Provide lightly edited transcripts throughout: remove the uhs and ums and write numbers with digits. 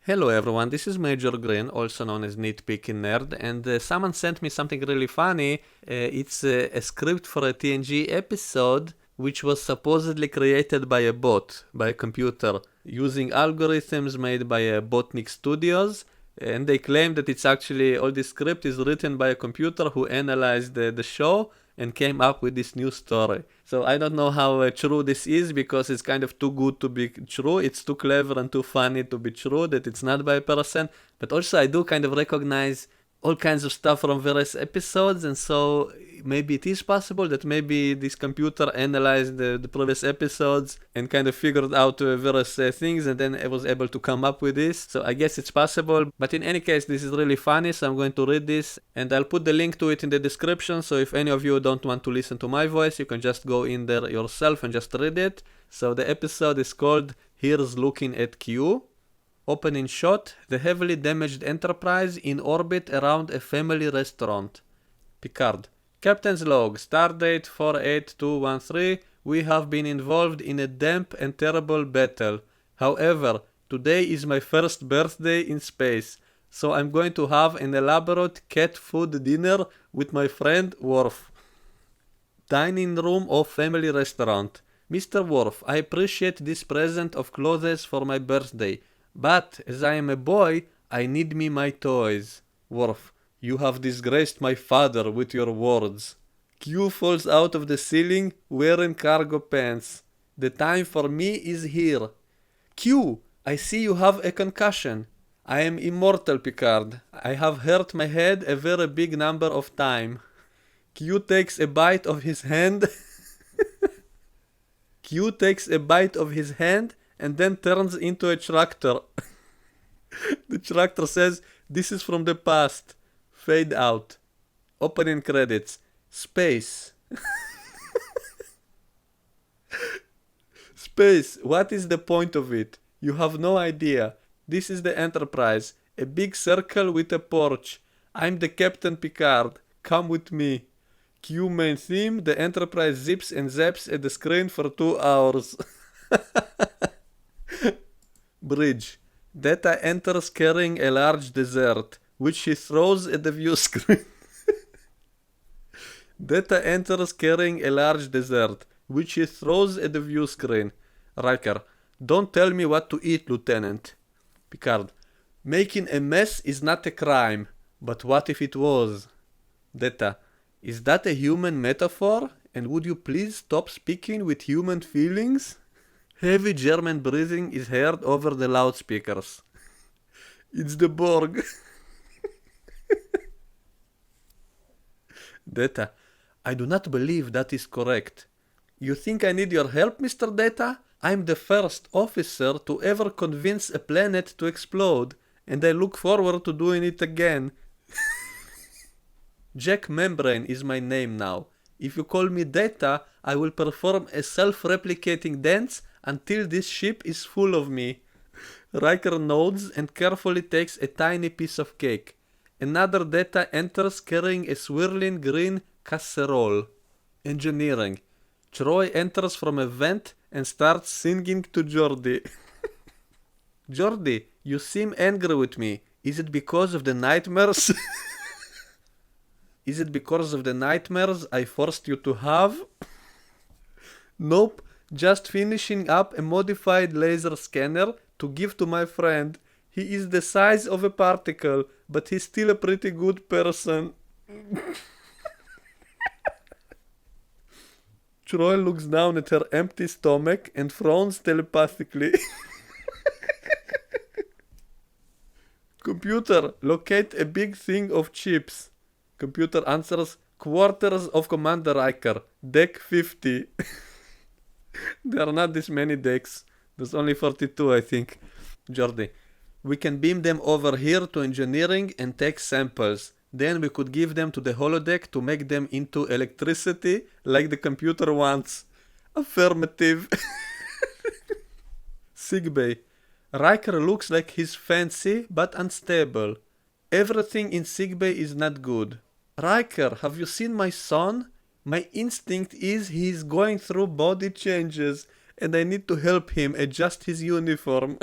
Hello everyone, this is Major Green, also known as Nitpicking Nerd, and someone sent me something really funny. It's a script for a TNG episode which was supposedly created by a bot, by a computer, using algorithms made by Botnik Studios, and they claim that it's actually, all this script is written by a computer who analyzed the show and came up with this new story. So I don't know how true this is because it's kind of too good to be true. It's too clever and too funny to be true that it's not by a person. But also I do kind of recognize all kinds of stuff from various episodes, and so maybe it is possible that maybe this computer analyzed the previous episodes and kind of figured out various things, and then it was able to come up with this. So I guess it's possible, but in any case this is really funny, so I'm going to read this and I'll put the link to it in the description, so if any of you don't want to listen to my voice, you can just go in there yourself and just read it. So the episode is called Here's Looking at Q. Opening shot, the heavily damaged Enterprise in orbit around a family restaurant. Picard. Captain's log, stardate 48213. We have been involved in a damp and terrible battle. However, today is my first birthday in space, so I'm going to have an elaborate cat food dinner with my friend Worf. Dining room of family restaurant. Mr. Worf, I appreciate this present of clothes for my birthday. But, as I am a boy, I need me my toys. Worf, you have disgraced my father with your words. Q falls out of the ceiling wearing cargo pants. The time for me is here. Q, I see you have a concussion. I am immortal, Picard. I have hurt my head a very big number of times. Q takes a bite of his hand. Q takes a bite of his hand and then turns into a tractor. The tractor says, "This is from the past." Fade out. Opening credits. Space. Space. What is the point of it? You have no idea. This is the Enterprise. A big circle with a porch. I'm the Captain Picard. Come with me. Q main theme. The Enterprise zips and zaps at the screen for 2 hours. Bridge. Data enters carrying a large dessert, which he throws at the view screen. Data enters carrying a large dessert, which he throws at the view screen. Riker. Don't tell me what to eat, Lieutenant. Picard. Making a mess is not a crime, but what if it was? Data. Is that a human metaphor? And would you please stop speaking with human feelings? Heavy German breathing is heard over the loudspeakers. It's the Borg. Data. I do not believe that is correct. You think I need your help, Mr. Data? I'm the first officer to ever convince a planet to explode, and I look forward to doing it again. Jack Membrane is my name now. If you call me Data, I will perform a self-replicating dance until this ship is full of me. Riker nods and carefully takes a tiny piece of cake. Another Data enters carrying a swirling green casserole. Engineering. Troy enters from a vent and starts singing to Geordi. Geordi, you seem angry with me. Is it because of the nightmares? Is it because of the nightmares I forced you to have? Nope, just finishing up a modified laser scanner to give to my friend. He is the size of a particle, but he's still a pretty good person. Troy looks down at her empty stomach and frowns telepathically. Computer, locate a big thing of chips. Computer answers, quarters of Commander Riker, deck 50. There are not this many decks. There's only 42, I think. Jordi, we can beam them over here to engineering and take samples. Then we could give them to the holodeck to make them into electricity like the computer wants. Affirmative. Sickbay. Riker looks like he's fancy but unstable. Everything in sickbay is not good. Riker, have you seen my son? My instinct is he's going through body changes and I need to help him adjust his uniform.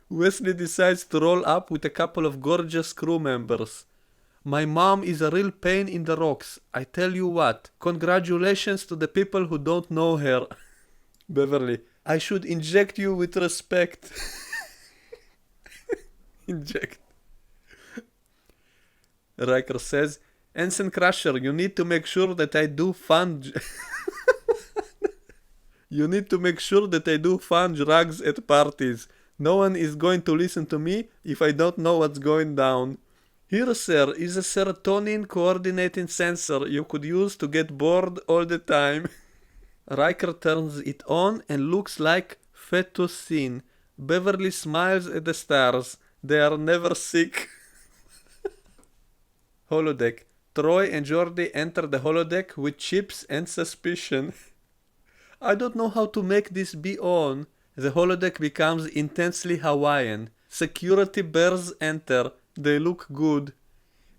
Wesley decides to roll up with a couple of gorgeous crew members. My mom is a real pain in the rocks. I tell you what, congratulations to the people who don't know her. Beverly, I should inject you with respect. Inject. Riker says, Ensign Crusher, you need to make sure that I do fun... You need to make sure that I do fun drugs at parties. No one is going to listen to me if I don't know what's going down. Here, sir, is a serotonin coordinating sensor you could use to get bored all the time. Riker turns it on and looks like fettuccine. Beverly smiles at the stars. They are never sick. Holodeck. Troy and Geordi enter the holodeck with chips and suspicion. I don't know how to make this be on. The holodeck becomes intensely Hawaiian. Security bears enter. They look good.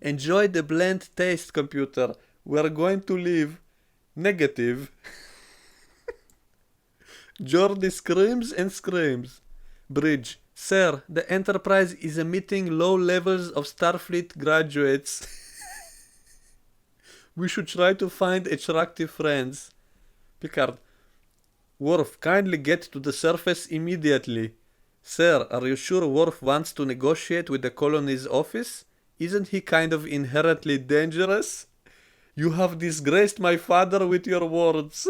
Enjoy the bland taste, computer. We're going to leave. Negative. Geordi screams and screams. Bridge. Sir, the Enterprise is emitting low levels of Starfleet graduates. We should try to find attractive friends. Picard. Worf, kindly get to the surface immediately. Sir, are you sure Worf wants to negotiate with the colony's office? Isn't he kind of inherently dangerous? You have disgraced my father with your words.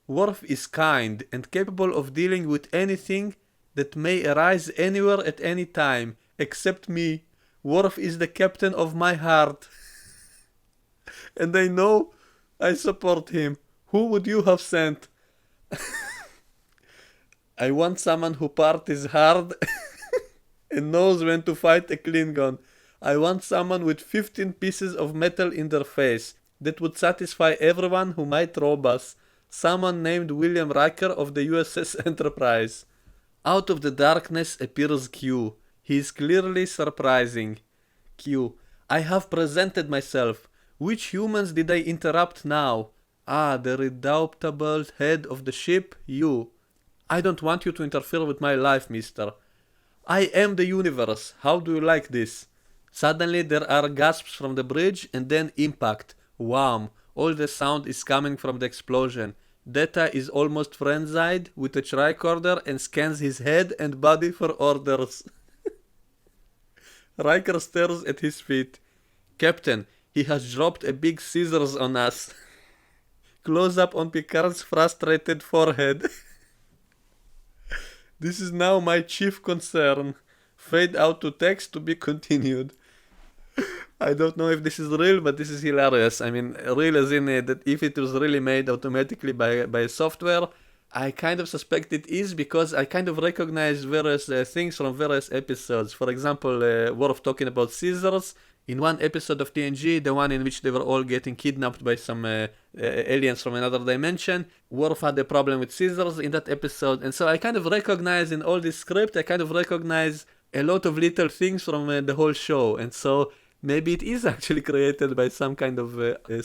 Worf is kind and capable of dealing with anything that may arise anywhere at any time, except me. Worf is the captain of my heart. And I know I support him. Who would you have sent? I want someone who parties hard and knows when to fight a Klingon. I want someone with 15 pieces of metal in their face that would satisfy everyone who might rob us. Someone named William Riker of the USS Enterprise. Out of the darkness appears Q. He is clearly surprising. Q. I have presented myself. Which humans did I interrupt now? Ah, the redoubtable head of the ship, you. I don't want you to interfere with my life, mister. I am the universe. How do you like this? Suddenly there are gasps from the bridge and then impact. Wham! All the sound is coming from the explosion. Data is almost frenzied with a tricorder and scans his head and body for orders. Riker stares at his feet. Captain, he has dropped a big scissors on us. Close up on Picard's frustrated forehead. This is now my chief concern. Fade out to text to be continued. I don't know if this is real, but this is hilarious. I mean, real as in that if it was really made automatically by software, I kind of suspect it is because I kind of recognize various things from various episodes. For example, Worf talking about scissors. In one episode of TNG, the one in which they were all getting kidnapped by some aliens from another dimension, Worf had a problem with scissors in that episode. And so I kind of recognize in all this script, I kind of recognize a lot of little things from the whole show. And so maybe it is actually created by some kind of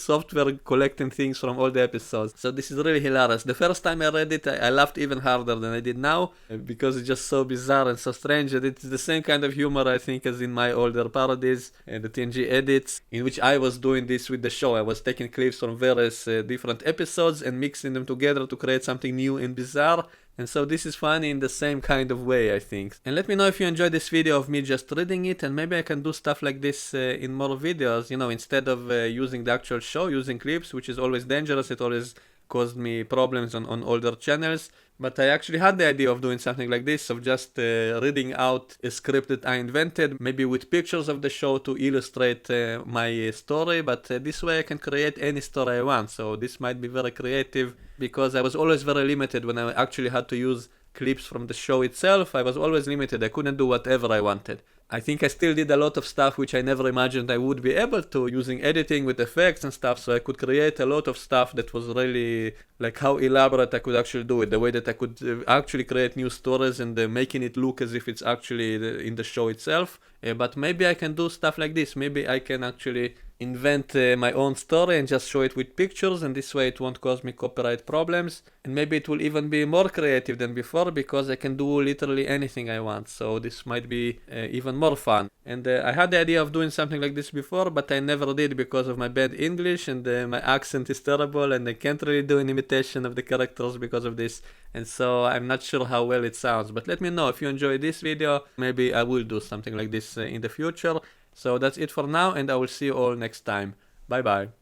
software collecting things from all the episodes. So this is really hilarious. The first time I read it, I laughed even harder than I did now because it's just so bizarre and so strange that it's the same kind of humor, I think, as in my older parodies and the TNG edits, in which I was doing this with the show. I was taking clips from various different episodes and mixing them together to create something new and bizarre. And so this is funny in the same kind of way, I think. And let me know if you enjoyed this video of me just reading it, and maybe I can do stuff like this in more videos, you know, instead of using the actual show, using clips, which is always dangerous. It always caused me problems on older channels. But I actually had the idea of doing something like this, of just reading out a script that I invented, maybe with pictures of the show to illustrate my story, but this way I can create any story I want. So this might be very creative, because I was always very limited when I actually had to use clips from the show itself. I was always limited. I couldn't do whatever I wanted. I think I still did a lot of stuff which I never imagined I would be able to, using editing with effects and stuff, so I could create a lot of stuff that was really like how elaborate I could actually do it, the way that I could actually create new stories and making it look as if it's actually in the show itself. But maybe I can do stuff like this. Maybe I can actually invent my own story and just show it with pictures, and this way it won't cause me copyright problems, and maybe it will even be more creative than before because I can do literally anything I want, so this might be even more fun. And I had the idea of doing something like this before, but I never did because of my bad English, and my accent is terrible, and I can't really do an imitation of the characters because of this, and so I'm not sure how well it sounds. But let me know if you enjoyed this video. Maybe I will do something like this in the future. So that's it for now, and I will see you all next time. Bye bye.